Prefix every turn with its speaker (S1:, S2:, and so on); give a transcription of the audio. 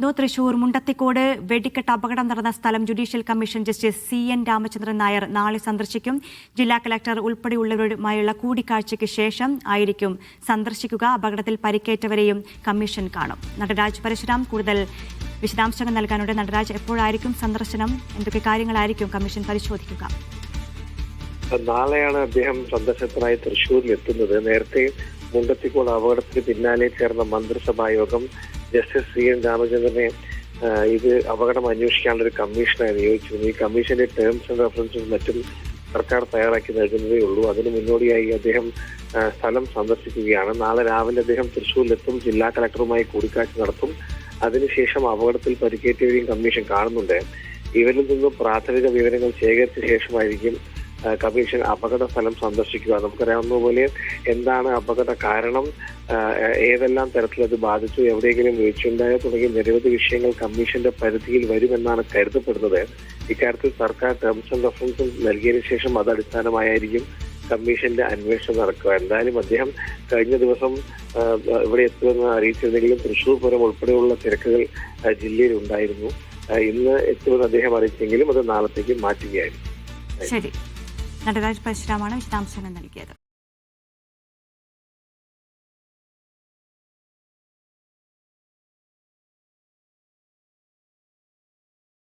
S1: തൃശൂർ മുണ്ടത്തിക്കോട് വെടിക്കെട്ട് അപകടം നടന്ന സ്ഥലം judicial commission justice CN Ramachandran Nair നാളെ സന്ദർശിക്കും. ജില്ലാ കളക്ടർ ഉൾപ്പെടെയുള്ളവരുമായുള്ള കൂടിക്കാഴ്ചയ്ക്ക് ശേഷം ആയിരിക്കും സന്ദർശിക്കുക. അപകടത്തിൽ പരിക്കേറ്റവരെയും കമ്മീഷൻ കാണും. നടരാജ് പരശുരാം കൂടുതൽ വിശദാംശങ്ങൾ നൽകാനുണ്ട്. നടരാജ്, എപ്പോഴായിരിക്കും സന്ദർശനം? എന്തൊക്കെ കാര്യങ്ങളായിരിക്കും കമ്മീഷൻ പരിശോധിക്കുക?
S2: നാളെയാണ് അദ്ദേഹം സന്ദർശനത്തിനായി തൃശ്ശൂരിൽ എത്തുന്നത്. നേരത്തെ മുണ്ടത്തിക്കോട് അപകടത്തിന് പിന്നാലെ ചേർന്ന മന്ത്രിസഭാ യോഗം ജസ്റ്റിസ് CN രാമചന്ദ്രനെ ഇത് അപകടം അന്വേഷിക്കാനുള്ള ഒരു കമ്മീഷനായി നിയോഗിച്ചിരുന്നു. ഈ കമ്മീഷന്റെ ടേംസ് ആൻഡ് റെഫറൻസും മറ്റും സർക്കാർ തയ്യാറാക്കി നൽകുന്നതേ ഉള്ളൂ. അതിന് മുന്നോടിയായി അദ്ദേഹം സ്ഥലം സന്ദർശിക്കുകയാണ്. നാളെ രാവിലെ അദ്ദേഹം തൃശ്ശൂരിലെത്തും. ജില്ലാ കളക്ടറുമായി കൂടിക്കാഴ്ച നടത്തും. അതിനുശേഷം അപകടത്തിൽ പരിക്കേറ്റവരെയും കമ്മീഷൻ കാണുന്നുണ്ട്. ഇവരിൽ നിന്നും പ്രാഥമിക വിവരങ്ങൾ ശേഖരിച്ച ശേഷമായിരിക്കും കമ്മീഷൻ അപകട സ്ഥലം സന്ദർശിക്കുക. നമുക്കറിയാവുന്ന പോലെ എന്താണ് അപകട കാരണം, ഏതെല്ലാം തരത്തിലത് ബാധിച്ചു, എവിടെയെങ്കിലും വീഴ്ചയുണ്ടായോ തുടങ്ങിയ നിരവധി വിഷയങ്ങൾ കമ്മീഷന്റെ പരിധിയിൽ വരുമെന്നാണ് കരുതപ്പെടുന്നത്. ഇക്കാര്യത്തിൽ സർക്കാർ ടേംസ് ആൻഡ് റെഫറൻസും നൽകിയതിനു ശേഷം അത് അടിസ്ഥാനമായിരിക്കും കമ്മീഷന്റെ അന്വേഷണം നടക്കുക. എന്തായാലും അദ്ദേഹം കഴിഞ്ഞ ദിവസം ഇവിടെ എത്തുമെന്ന് അറിയിച്ചിരുന്നെങ്കിലും തൃശൂർ പൂരം ഉൾപ്പെടെയുള്ള തിരക്കുകൾ ജില്ലയിൽ ഉണ്ടായിരുന്നു. ഇന്ന് എത്തുമെന്ന് അദ്ദേഹം അറിയിച്ചെങ്കിലും അത് നാളത്തേക്ക് മാറ്റുകയായിരുന്നു.
S1: ശരി, നടരാജ് പരശുരാമാണ് വിശദാംശങ്ങൾ നൽകിയത്.